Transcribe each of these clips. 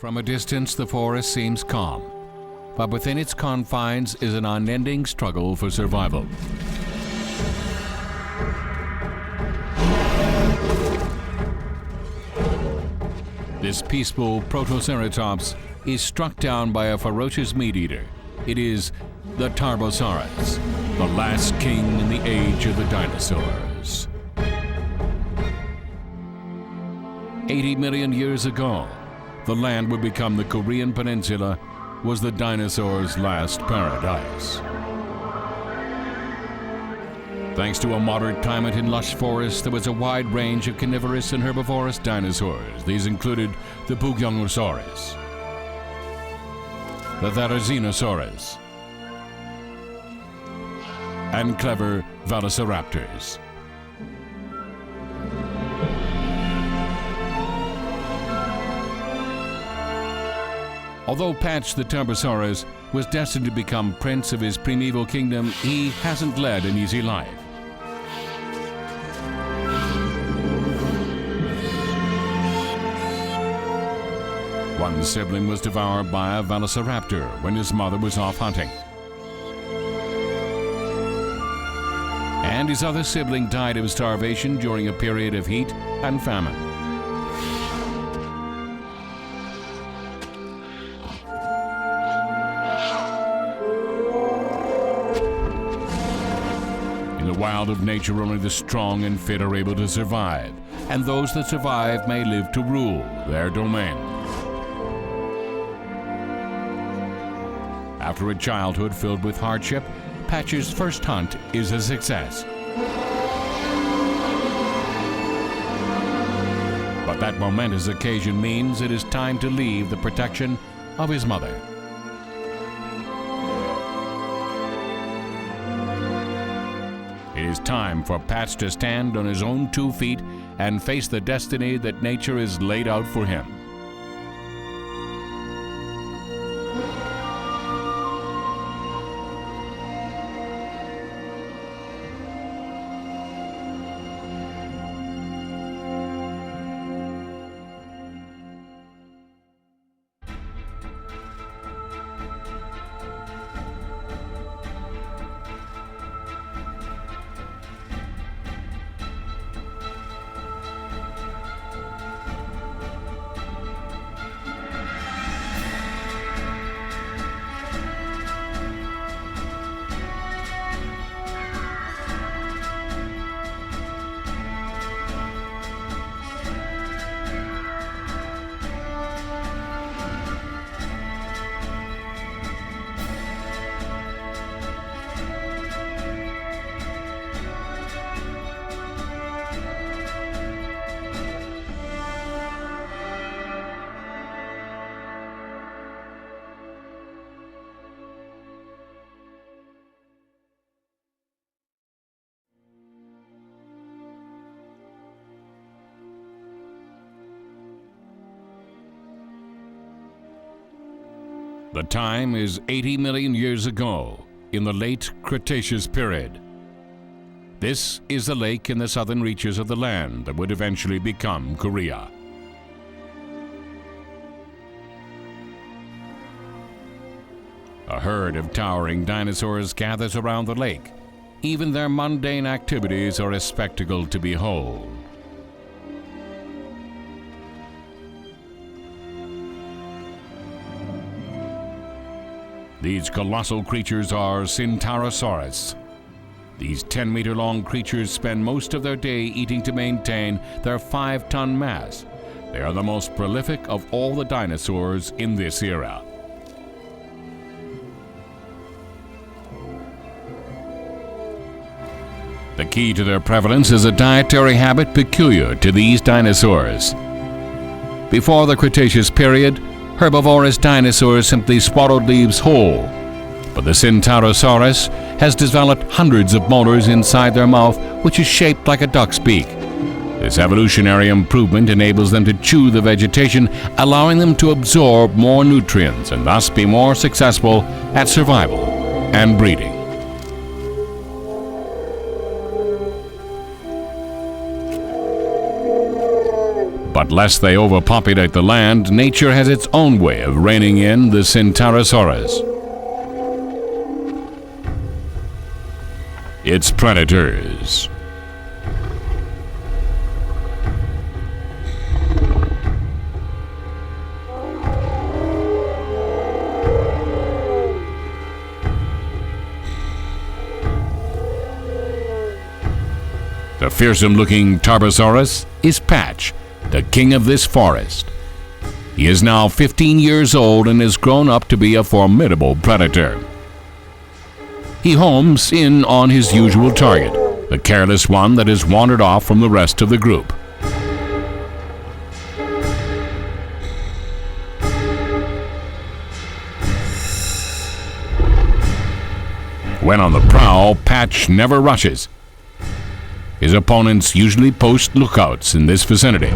From a distance, the forest seems calm, but within its confines is an unending struggle for survival. This peaceful protoceratops is struck down by a ferocious meat-eater. It is the Tarbosaurus, the last king in the age of the dinosaurs. 80 million years ago, the land would become the Korean Peninsula was the dinosaurs' last paradise. Thanks to a moderate climate and lush forests, there was a wide range of carnivorous and herbivorous dinosaurs. These included the Bugyangosaurus, the Therizinosaurus, and clever velociraptors. Although Patch the Tarbosaurus was destined to become prince of his primeval kingdom, he hasn't led an easy life. One sibling was devoured by a velociraptor when his mother was off hunting. And his other sibling died of starvation during a period of heat and famine. In the wild of nature, only the strong and fit are able to survive, and those that survive may live to rule their domain. After a childhood filled with hardship, Patch's first hunt is a success. But that momentous occasion means it is time to leave the protection of his mother. It is time for Patch to stand on his own 2 feet and face the destiny that nature has laid out for him. The time is 80 million years ago, in the late Cretaceous period. This is the lake in the southern reaches of the land that would eventually become Korea. A herd of towering dinosaurs gathers around the lake. Even their mundane activities are a spectacle to behold. These colossal creatures are Centaurosaurus. These 10-meter-long creatures spend most of their day eating to maintain their 5-ton mass. They are the most prolific of all the dinosaurs in this era. The key to their prevalence is a dietary habit peculiar to these dinosaurs. Before the Cretaceous period, herbivorous dinosaurs simply swallowed leaves whole, but the Centaurosaurus has developed hundreds of molars inside their mouth, which is shaped like a duck's beak. This evolutionary improvement enables them to chew the vegetation, allowing them to absorb more nutrients and thus be more successful at survival and breeding. But lest they overpopulate the land, nature has its own way of reining in the Tarbosaurus. Its predators. The fearsome-looking Tarbosaurus is Patch, the king of this forest. He is now 15 years old and has grown up to be a formidable predator. He homes in on his usual target, the careless one that has wandered off from the rest of the group. When on the prowl, Patch never rushes. His opponents usually post lookouts in this vicinity.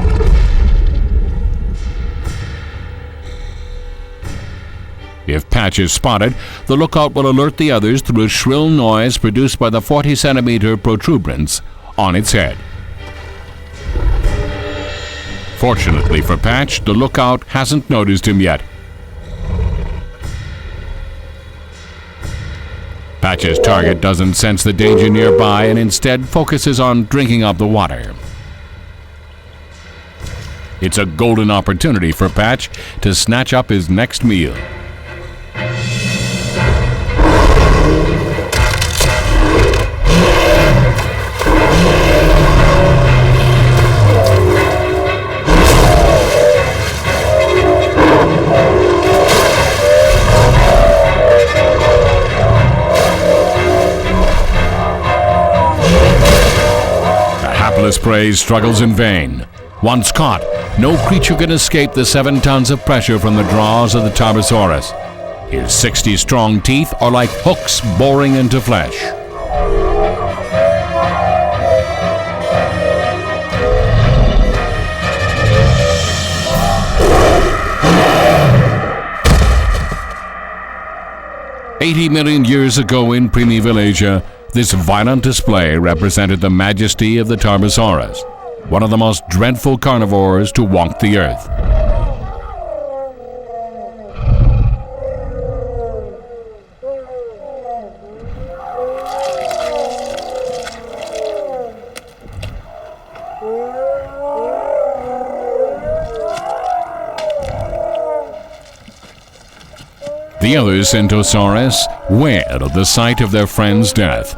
If Patch is spotted, the lookout will alert the others through a shrill noise produced by the 40-centimeter protuberance on its head. Fortunately for Patch, the lookout hasn't noticed him yet. Patch's target doesn't sense the danger nearby and instead focuses on drinking up the water. It's a golden opportunity for Patch to snatch up his next meal. Prey struggles in vain. Once caught, no creature can escape the 7 tons of pressure from the jaws of the Tarbosaurus. His 60-strong teeth are like hooks boring into flesh. $80 million years ago in primeval Asia, this violent display represented the majesty of the Tarbosaurus, one of the most dreadful carnivores to walk the earth. The other Centosaurus wailed at the sight of their friend's death.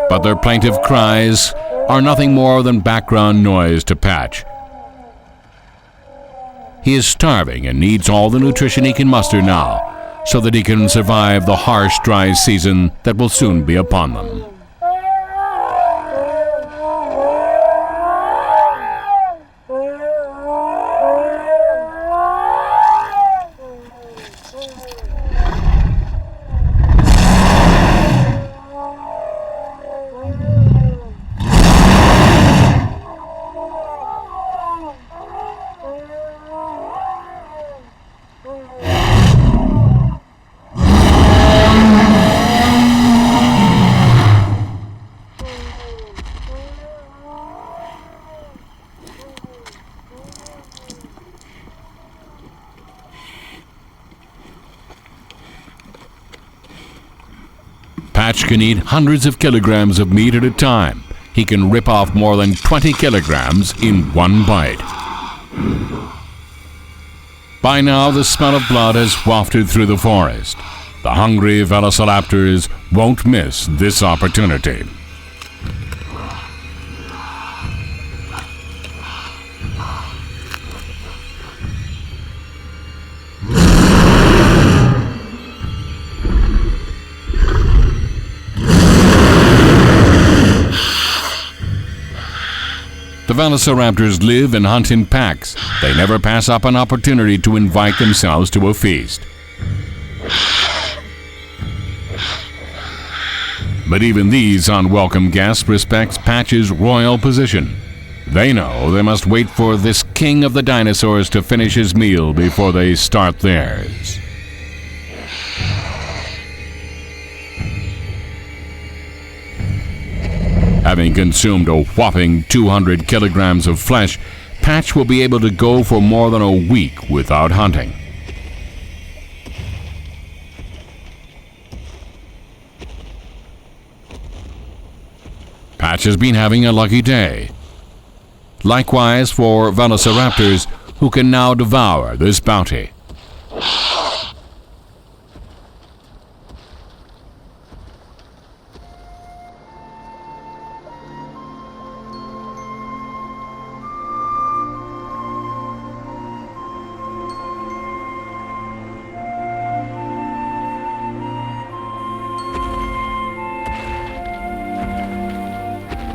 But their plaintive cries are nothing more than background noise to Patch. He is starving and needs all the nutrition he can muster now, so that he can survive the harsh, dry season that will soon be upon them. Patch can eat hundreds of kilograms of meat at a time. He can rip off more than 20 kilograms in one bite. By now, the smell of blood has wafted through the forest. The hungry velociraptors won't miss this opportunity. The velociraptors live and hunt in packs. They never pass up an opportunity to invite themselves to a feast. But even these unwelcome guests respect Patch's royal position. They know they must wait for this king of the dinosaurs to finish his meal before they start theirs. Having consumed a whopping 200 kilograms of flesh, Patch will be able to go for more than a week without hunting. Patch has been having a lucky day. Likewise for velociraptors, who can now devour this bounty.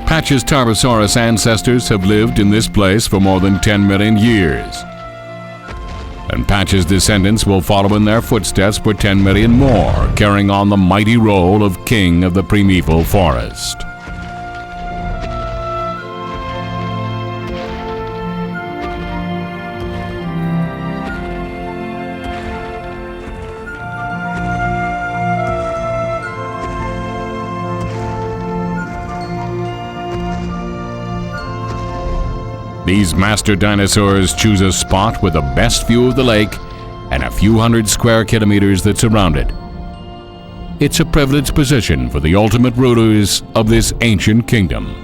Patch's Tarbosaurus ancestors have lived in this place for more than 10 million years. And Patch's descendants will follow in their footsteps for 10 million more, carrying on the mighty role of king of the primeval forest. These master dinosaurs choose a spot with the best view of the lake and a few hundred square kilometers that surround it. It's a privileged position for the ultimate rulers of this ancient kingdom.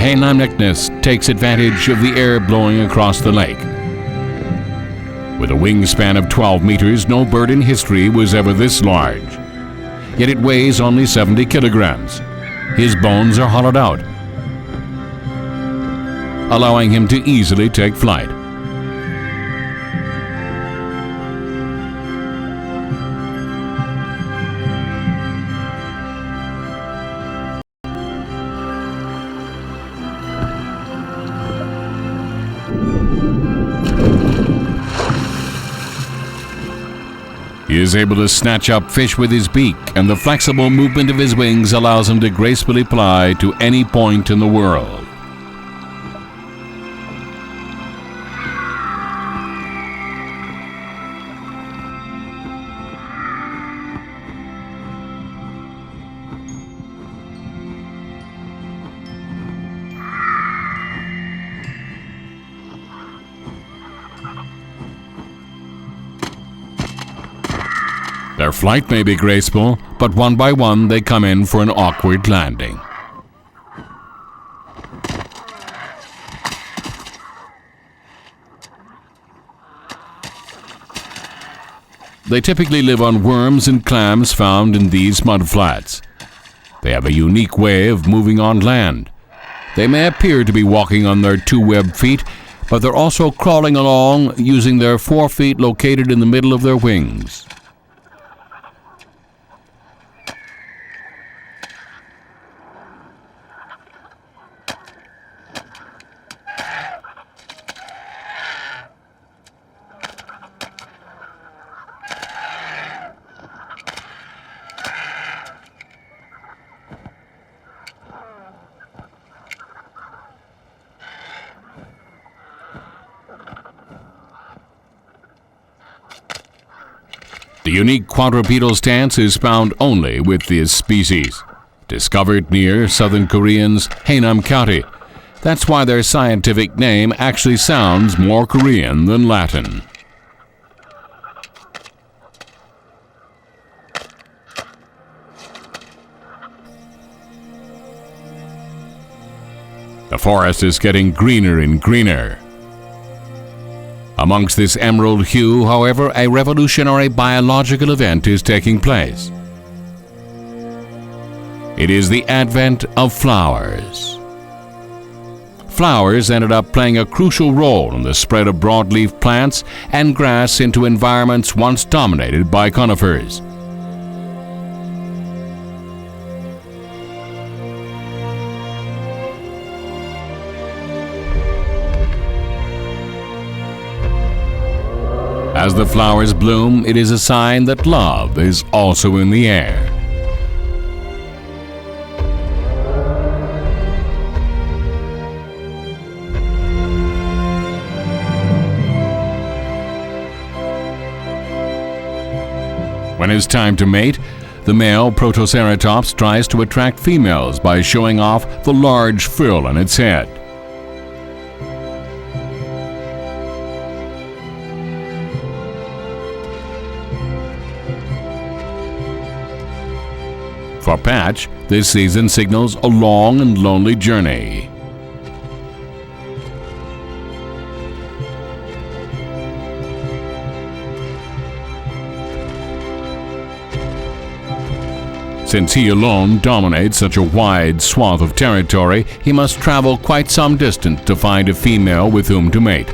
Heinlein takes advantage of the air blowing across the lake. With a wingspan of 12 meters, no bird in history was ever this large. Yet it weighs only 70 kilograms. His bones are hollowed out, allowing him to easily take flight. He is able to snatch up fish with his beak, and the flexible movement of his wings allows him to gracefully fly to any point in the world. Their flight may be graceful, but one by one they come in for an awkward landing. They typically live on worms and clams found in these mudflats. They have a unique way of moving on land. They may appear to be walking on their two webbed feet, but they're also crawling along using their 4 feet located in the middle of their wings. The unique quadrupedal stance is found only with this species, discovered near southern Korean's Haenam County. That's why their scientific name actually sounds more Korean than Latin. The forest is getting greener and greener. Amongst this emerald hue, however, a revolutionary biological event is taking place. It is the advent of flowers. Flowers ended up playing a crucial role in the spread of broadleaf plants and grass into environments once dominated by conifers. As the flowers bloom, it is a sign that love is also in the air. When it's time to mate, the male Protoceratops tries to attract females by showing off the large frill on its head. For Patch, this season signals a long and lonely journey. Since he alone dominates such a wide swath of territory, he must travel quite some distance to find a female with whom to mate.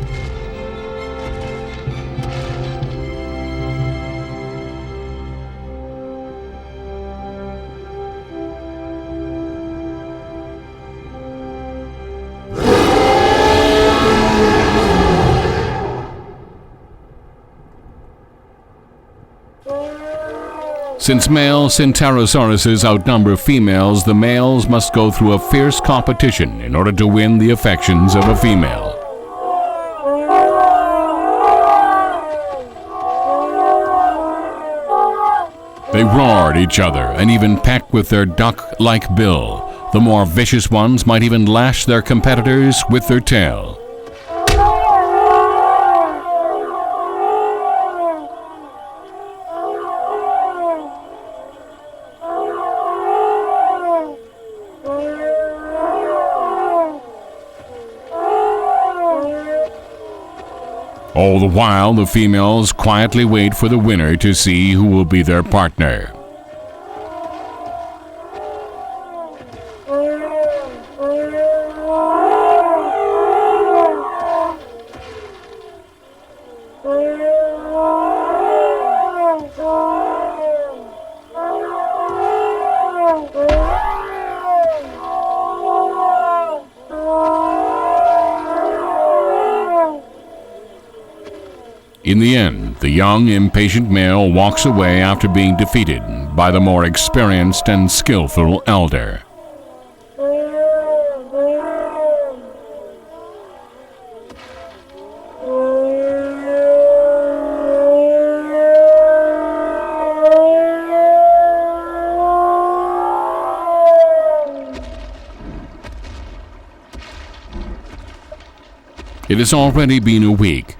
Since male Tarbosaurus outnumber females, the males must go through a fierce competition in order to win the affections of a female. They roar at each other and even peck with their duck-like bill. The more vicious ones might even lash their competitors with their tail. All the while, the females quietly wait for the winner to see who will be their partner. In the end, the young, impatient male walks away after being defeated by the more experienced and skillful elder. It has already been a week.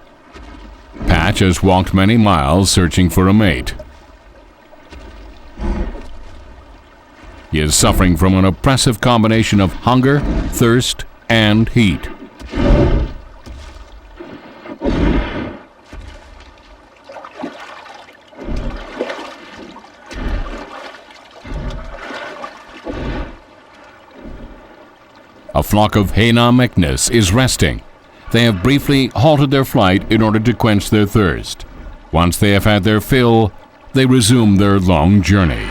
Patch has walked many miles searching for a mate. He is suffering from an oppressive combination of hunger, thirst, and heat. A flock of REMIX is resting. They have briefly halted their flight in order to quench their thirst. Once they have had their fill, they resume their long journey.